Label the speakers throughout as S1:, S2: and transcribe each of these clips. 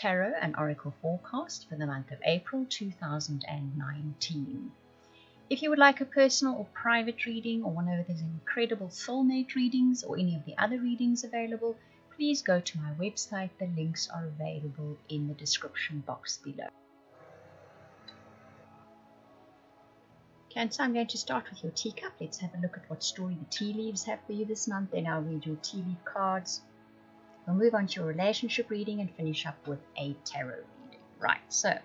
S1: Tarot and Oracle forecast for the month of April 2019. If you would like a personal or private reading, or one of those incredible soulmate readings, or any of the other readings available, please go to my website. The links are available in the description box below. Cancer, I'm going to start with your teacup. Let's have a look at what story the tea leaves have for you this month. Then I'll read your tea leaf cards. We'll move on to your relationship reading and finish up with a tarot reading. Right, so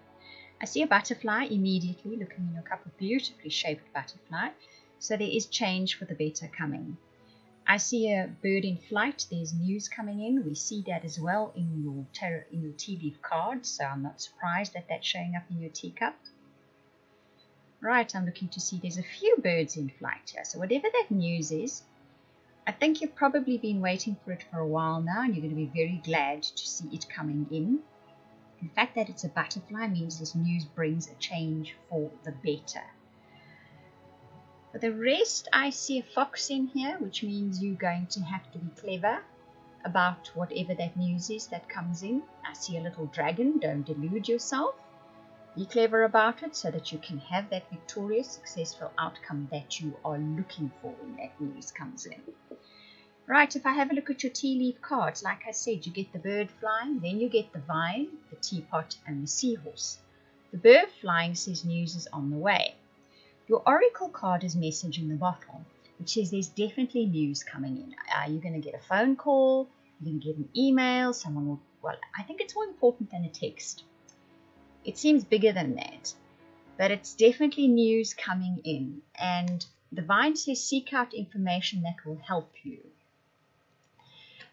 S1: I see a butterfly immediately looking in your cup, a beautifully shaped butterfly. So there is change for the better coming. I see a bird in flight. There's news coming in. We see that as well in your tarot, in your tea leaf cards. So I'm not surprised that that's showing up in your teacup. Right, I'm looking to see there's a few birds in flight here. So whatever that news is, I think you've probably been waiting for it for a while now, and you're going to be very glad to see it coming in. The fact that it's a butterfly means this news brings a change for the better. For the rest, I see a fox in here, which means you're going to have to be clever about whatever that news is that comes in. I see a little dragon. Don't delude yourself. Be clever about it so that you can have that victorious, successful outcome that you are looking for when that news comes in. Right, if I have a look at your tea leaf cards, like I said, you get the bird flying, then you get the vine, the teapot, and the seahorse. The bird flying says news is on the way. Your oracle card is message in the bottle, which says there's definitely news coming in. You're going to get a phone call, you're going to get an email, someone will, well, I think it's more important than a text. It seems bigger than that, but it's definitely news coming in. And the vine says seek out information that will help you.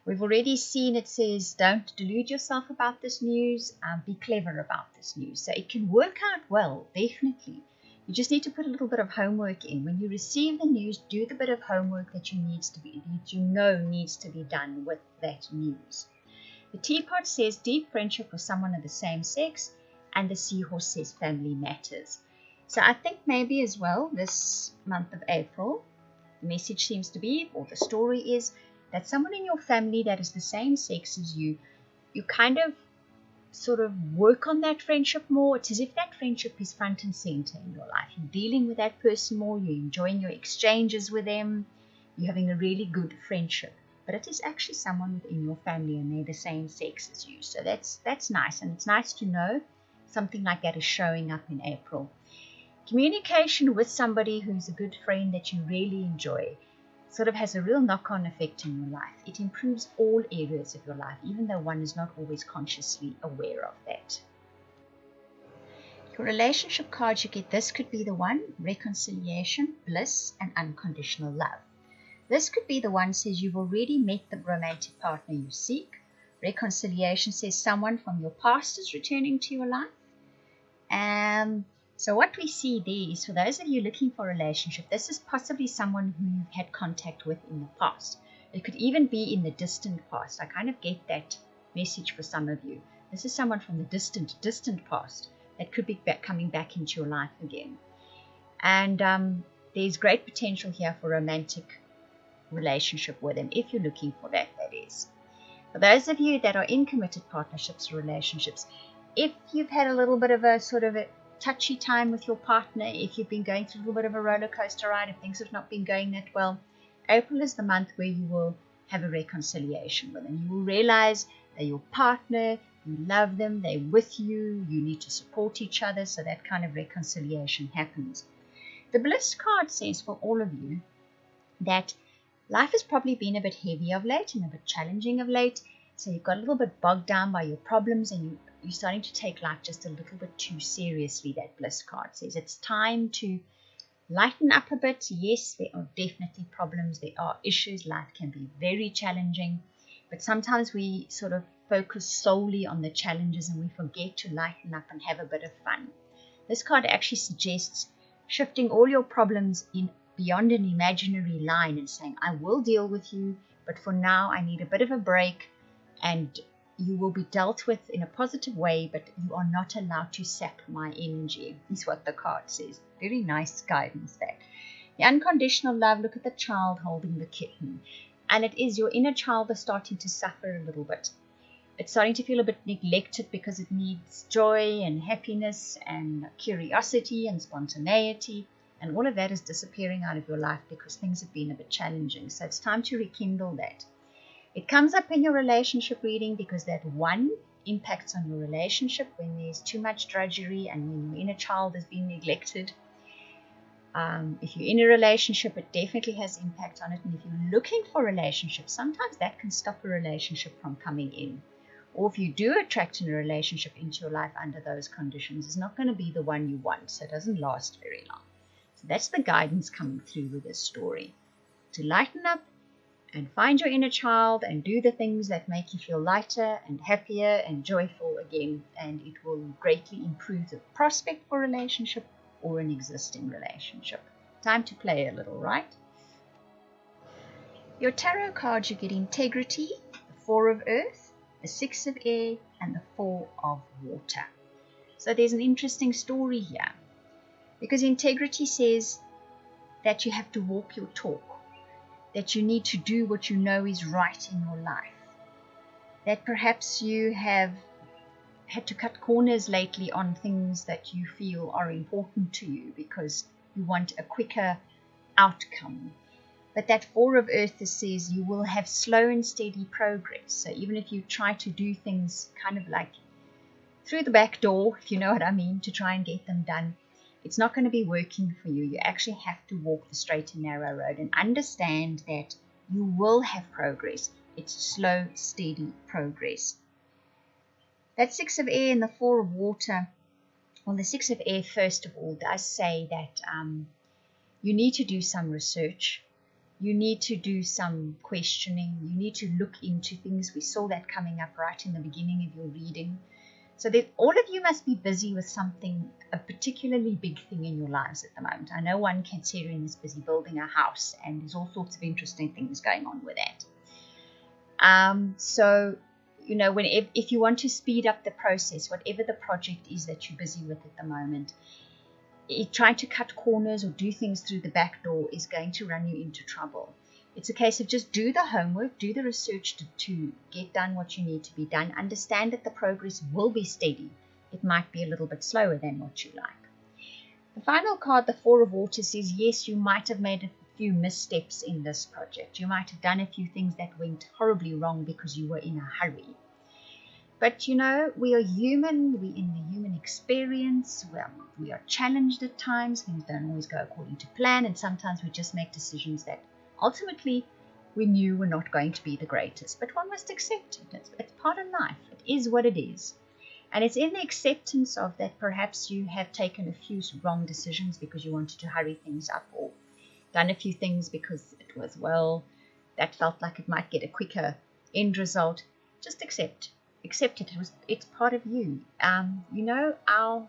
S1: We've already seen it says don't delude yourself about this news, be clever about this news. So it can work out well, definitely. You just need to put a little bit of homework in. When you receive the news, do the bit of homework that needs to be done with that news. The teapot says deep friendship with someone of the same sex, and the seahorse says family matters. So I think maybe as well this month of April, the message seems to be, or the story is, that someone in your family that is the same sex as you, you kind of sort of work on that friendship more. It's as if that friendship is front and center in your life. You're dealing with that person more, you're enjoying your exchanges with them, you're having a really good friendship. But it is actually someone within your family and they're the same sex as you. So that's nice, and it's nice to know something like that is showing up in April. Communication with somebody who's a good friend that you really enjoy sort of has a real knock-on effect in your life. It improves all areas of your life, even though one is not always consciously aware of that. Your relationship cards you get, this could be the one, reconciliation, bliss, and unconditional love. This could be the one says you've already met the romantic partner you seek. Reconciliation says someone from your past is returning to your life. So what we see there is, for those of you looking for a relationship, this is possibly someone who you've had contact with in the past. It could even be in the distant past. I kind of get that message for some of you. This is someone from the distant past that could be coming back into your life again. And there's great potential here for romantic relationship with them, if you're looking for that, that is. For those of you that are in committed partnerships or relationships, if you've had a little bit of a sort of a touchy time with your partner, if you've been going through a little bit of a roller coaster ride, if things have not been going that well, April is the month where you will have a reconciliation with them. You will realize they're your partner, you love them, they're with you, you need to support each other, so that kind of reconciliation happens. The bliss card says for all of you that life has probably been a bit heavy of late and a bit challenging of late, so you've got a little bit bogged down by your problems and you're starting to take life just a little bit too seriously, that bliss card says. It's time to lighten up a bit. Yes, there are definitely problems, there are issues, life can be very challenging, but sometimes we sort of focus solely on the challenges and we forget to lighten up and have a bit of fun. This card actually suggests shifting all your problems in beyond an imaginary line and saying, I will deal with you, but for now I need a bit of a break, and you will be dealt with in a positive way, but you are not allowed to sap my energy, is what the card says. Very nice guidance there. The unconditional love, look at the child holding the kitten. And it is your inner child is starting to suffer a little bit. It's starting to feel a bit neglected because it needs joy and happiness and curiosity and spontaneity. And all of that is disappearing out of your life because things have been a bit challenging. So it's time to rekindle that. It comes up in your relationship reading because that one impacts on your relationship when there's too much drudgery and when your inner child is being neglected. If you're in a relationship, it definitely has impact on it. And if you're looking for relationships, sometimes that can stop a relationship from coming in. Or if you do attract a relationship into your life under those conditions, it's not going to be the one you want. So it doesn't last very long. So that's the guidance coming through with this story. To lighten up and find your inner child and do the things that make you feel lighter and happier and joyful again. And it will greatly improve the prospect for a relationship or an existing relationship. Time to play a little, right? Your tarot cards, you get integrity, the 4 of earth, the 6 of air, and the 4 of water. So there's an interesting story here, because integrity says that you have to walk your talk, that you need to do what you know is right in your life, that perhaps you have had to cut corners lately on things that you feel are important to you because you want a quicker outcome. But that 4 of earth says you will have slow and steady progress. So even if you try to do things kind of like through the back door, if you know what I mean, to try and get them done, it's not going to be working for you. You actually have to walk the straight and narrow road and understand that you will have progress. It's slow, steady progress. That 6 of air and the 4 of water, well, the 6 of air, first of all, does say that you need to do some research. You need to do some questioning. You need to look into things. We saw that coming up right in the beginning of your reading. So that all of you must be busy with something, a particularly big thing in your lives at the moment. I know one Cancerian is busy building a house, and there's all sorts of interesting things going on with that. So, you know, if you want to speed up the process, whatever the project is that you're busy with at the moment, trying to cut corners or do things through the back door is going to run you into trouble. It's a case of just do the homework, do the research to get done what you need to be done. Understand that the progress will be steady. It might be a little bit slower than what you like. The final card, the 4 of water, says yes, you might have made a few missteps in this project. You might have done a few things that went horribly wrong because you were in a hurry. But, you know, we are human. We're in the human experience. We are challenged at times. Things don't always go according to plan. And sometimes we just make decisions that ultimately we knew were not going to be the greatest. But one must accept it. It's part of life. It is what it is. And it's in the acceptance of that perhaps you have taken a few wrong decisions because you wanted to hurry things up, or done a few things because it was, well, that felt like it might get a quicker end result. Just accept it. It's part of you. You know, our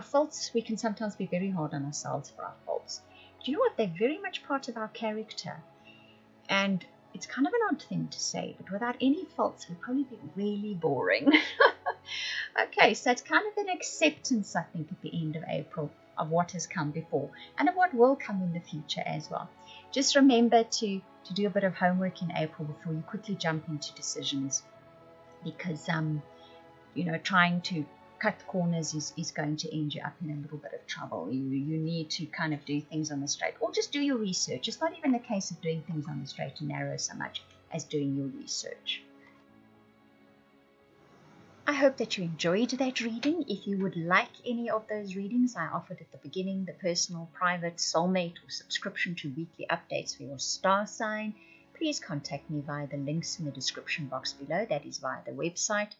S1: faults, we can sometimes be very hard on ourselves for our faults. Do you know what? They're very much part of our character. And it's kind of an odd thing to say, but without any faults, we'd probably be really boring. Okay, so it's kind of an acceptance, I think, at the end of April of what has come before and of what will come in the future as well. Just remember to do a bit of homework in April before you quickly jump into decisions, because you know, trying to cut corners is going to end you up in a little bit of trouble. You need to kind of do things on the straight, or just do your research. It's not even a case of doing things on the straight and narrow so much as doing your research. I hope that you enjoyed that reading. If you would like any of those readings I offered at the beginning, the personal, private, soulmate, or subscription to weekly updates for your star sign, please contact me via the links in the description box below. That is via the website.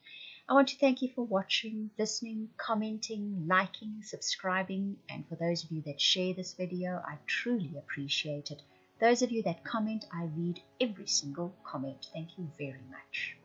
S1: I want to thank you for watching, listening, commenting, liking, subscribing, and for those of you that share this video, I truly appreciate it. Those of you that comment, I read every single comment. Thank you very much.